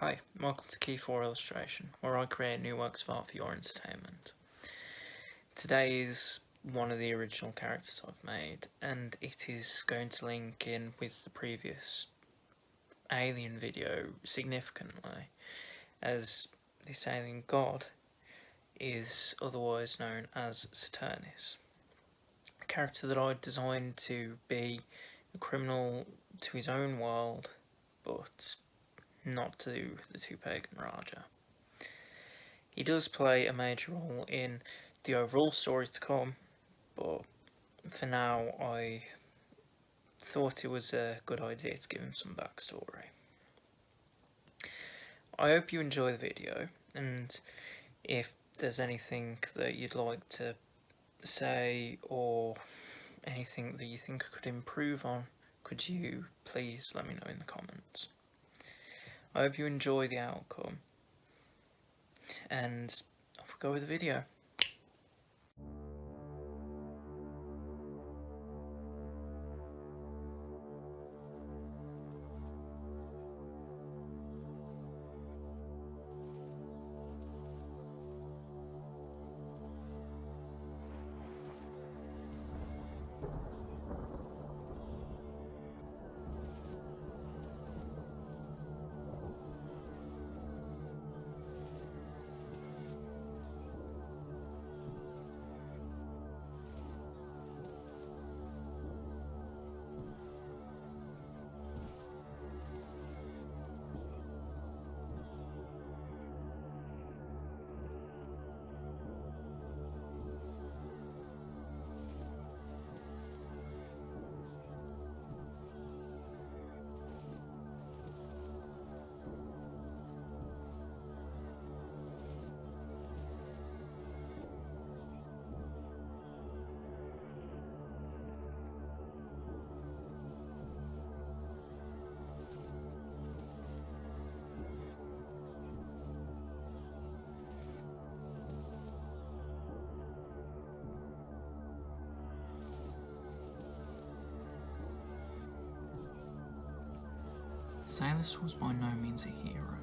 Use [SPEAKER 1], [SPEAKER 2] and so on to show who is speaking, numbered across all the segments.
[SPEAKER 1] Hi, welcome to Kiefer Illustration, where I create new works of art for your entertainment. Today is one of the original characters I've made, and it is going to link in with the previous alien video significantly, as this alien god is otherwise known as Saturnis, a character that I designed to be a criminal to his own world, but not to the Tupegan Raja. He does play a major role in the overall story to come, but for now I thought it was a good idea to give him some backstory. I hope you enjoy the video, and if there's anything that you'd like to say or anything that you think I could improve on, could you please let me know in the comments. I hope you enjoy the outcome, and off we go with the video. Saturnis was by no means a hero,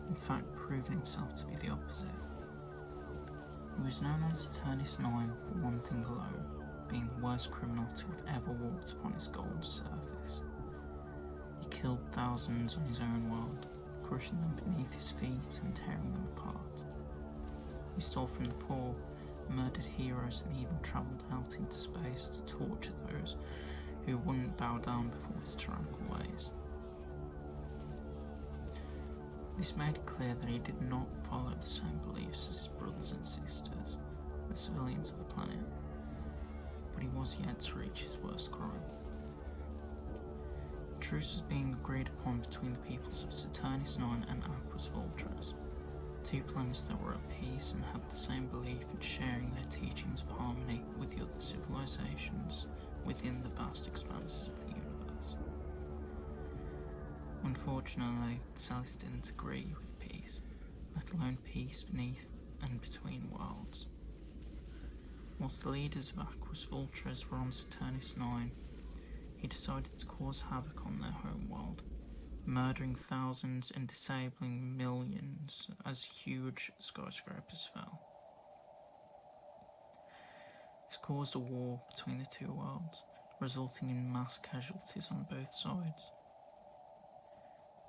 [SPEAKER 1] in fact proving himself to be the opposite. He was known on Saturnis 9 for one thing alone, being the worst criminal to have ever walked upon its golden surface. He killed thousands on his own world, crushing them beneath his feet and tearing them apart. He stole from the poor, murdered heroes, and even travelled out into space to torture those who wouldn't bow down before his tyrannical ways. This made it clear that he did not follow the same beliefs as his brothers and sisters, the civilians of the planet, but he was yet to reach his worst crime. A truce was being agreed upon between the peoples of Saturnis 9 and Aquas Vultures, two planets that were at peace and had the same belief in sharing their teachings of harmony with the other civilizations within the vast expanses of the universe. Unfortunately, Saturnis didn't agree with peace, let alone peace beneath and between worlds. Whilst the leaders of Aquas Vultures were on Saturnis 9, he decided to cause havoc on their home world, murdering thousands and disabling millions as huge skyscrapers fell. This caused a war between the two worlds, resulting in mass casualties on both sides.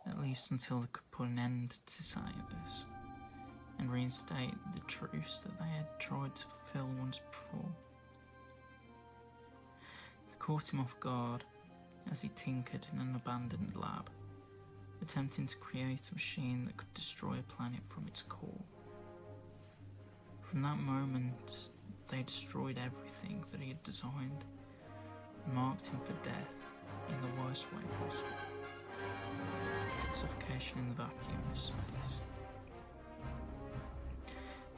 [SPEAKER 1] At least until they could put an end to this and reinstate the truce that they had tried to fulfill once before. They caught him off guard as he tinkered in an abandoned lab, attempting to create a machine that could destroy a planet from its core. From that moment, they destroyed everything that he had designed and marked him for death in the worst way possible. Suffocation in the vacuum of space.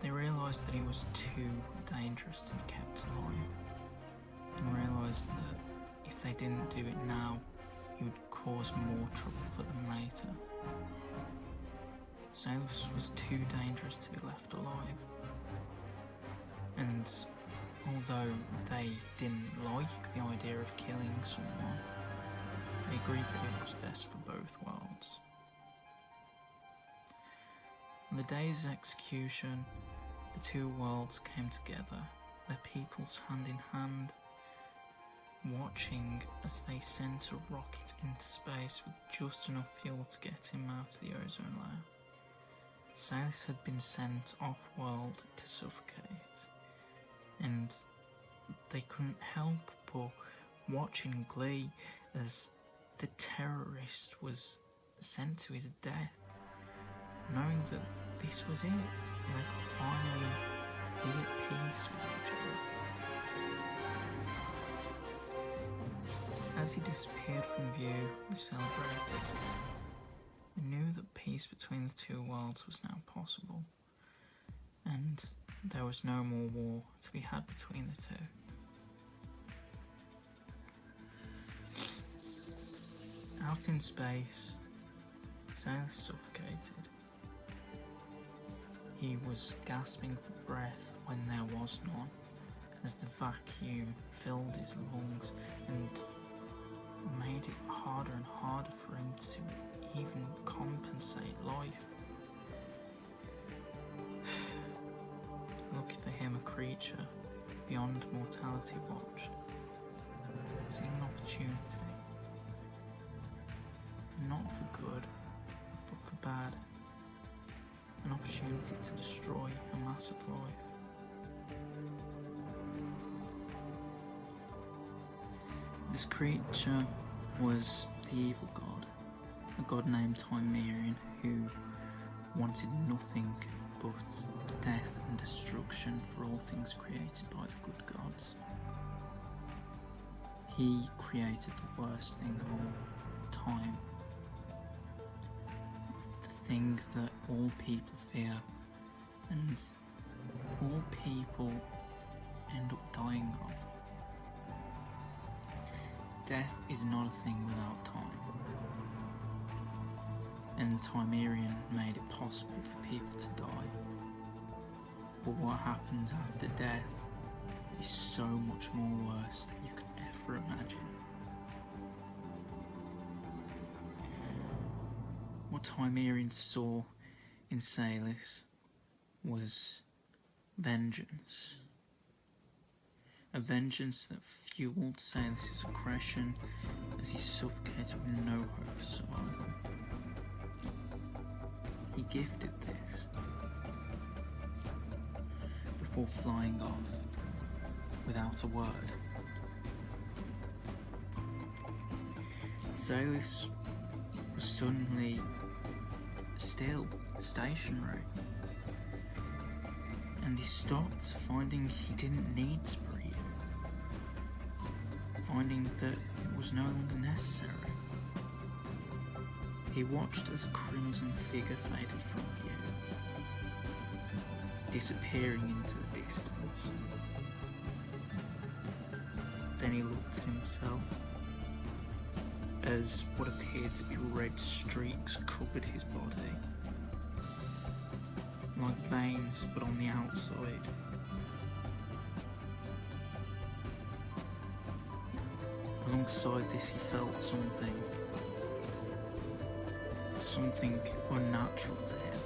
[SPEAKER 1] They realised that he was too dangerous to be kept alive, and realised that if they didn't do it now, he would cause more trouble for them later. Saturnis was too dangerous to be left alive, and although they didn't like the idea of killing someone, they agreed that it was best for both worlds. On the day of his execution, the two worlds came together, their peoples hand in hand, watching as they sent a rocket into space with just enough fuel to get him out of the ozone layer. Saturnis had been sent off-world to suffocate, and they couldn't help but watch in glee as the terrorist was sent to his death, knowing that this was it. They could finally be at peace with each other. As he disappeared from view, we celebrated. We knew that peace between the two worlds was now possible, and there was no more war to be had between the two. Out in space, Saturnis suffocated. He was gasping for breath when there was none, as the vacuum filled his lungs and made it harder and harder for him to even compensate life. Lucky for him, a creature beyond mortality watched, seeing an opportunity. Not for good, but for bad. An opportunity to destroy a massive life. This creature was the evil god, a god named Timelapse, who wanted nothing but death and destruction for all things created by the good gods. He created the worst thing of all time. The thing that all people fear, and all people end up dying of. Death is not a thing without time, and Timelapse made it possible for people to die. But what happens after death is so much more worse than you could ever imagine. What Timelapse saw in Saturnis was vengeance. A vengeance that fueled Saturnis' aggression as he suffocated with no hope of survival. He gifted this before flying off without a word. Saturnis was suddenly still, stationary, and he stopped, finding he didn't need to breathe, finding that it was no longer necessary. He watched as a crimson figure faded from view, disappearing into the distance. Then he looked at himself as what appeared to be red streaks covered his body, like veins but on the outside. Alongside this he felt something unnatural to him,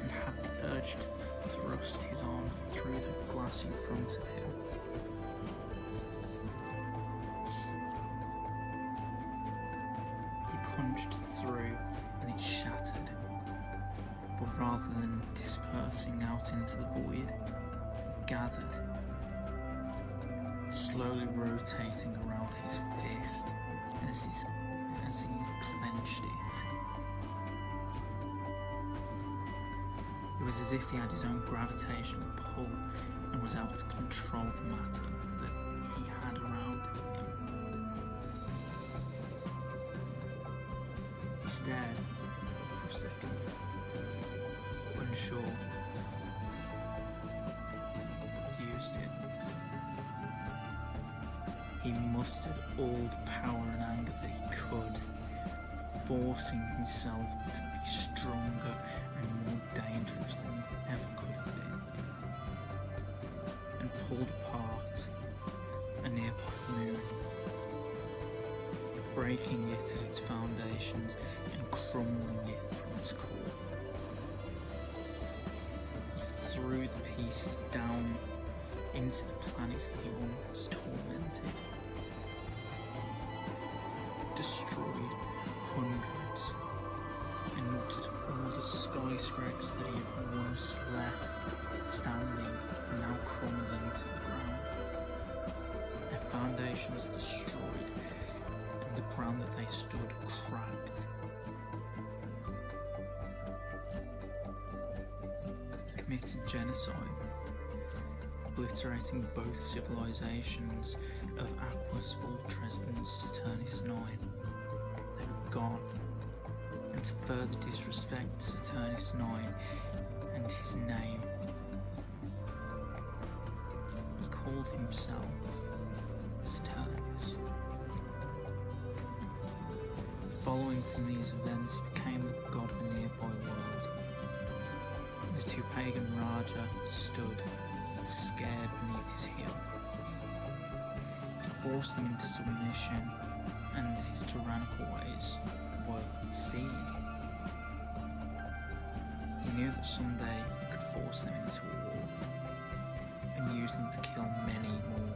[SPEAKER 1] and had the urge to thrust his arm through the glass in front of him. Punched through and it shattered, but rather than dispersing out into the void, it gathered, slowly rotating around his fist as he clenched it. It was as if he had his own gravitational pull and was able to control the matter that he had around him. He stared for a second, unsure. Used it. He mustered all the power and anger that he could, forcing himself to be stronger and more dangerous than he ever could have been, and pulled apart a nearby moon, breaking it at its foundations and crumbling it from his core. He threw the pieces down into the planets that he once tormented, destroyed hundreds, and all the skyscrapers that he had once left standing are now crumbling to the ground. Their foundations are destroyed, and the ground that they stood cracked. He committed genocide, obliterating both civilizations of Aquas Vultures and Saturnis 9. They were gone, and to further disrespect Saturnis 9 and his name, he called himself Saturnis. Following from these events, he became the god of a nearby world. The Tupegan Raja stood scared beneath his heel. He forced them into submission, and his tyrannical ways were seen. He knew that someday he could force them into a war and use them to kill many more.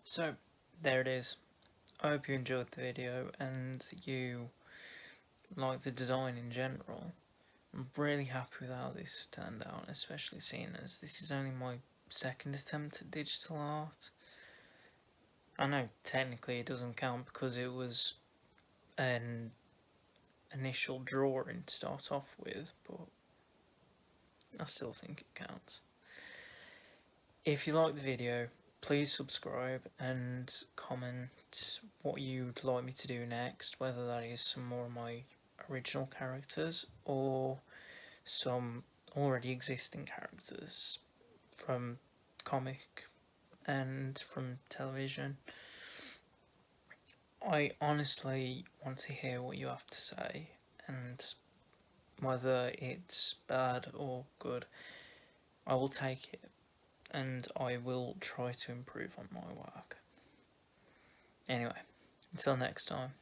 [SPEAKER 1] So, there it is. I hope you enjoyed the video and you like the design in general. I'm really happy with how this turned out, especially seeing as this is only my second attempt at digital art. I know technically it doesn't count because it was an initial drawing to start off with, but I still think it counts. If you like the video, please subscribe and comment what you'd like me to do next, whether that is some more of my original characters or some already existing characters from comic and from television. I honestly want to hear what you have to say, and whether it's bad or good, I will take it and I will try to improve on my work. Anyway, until next time.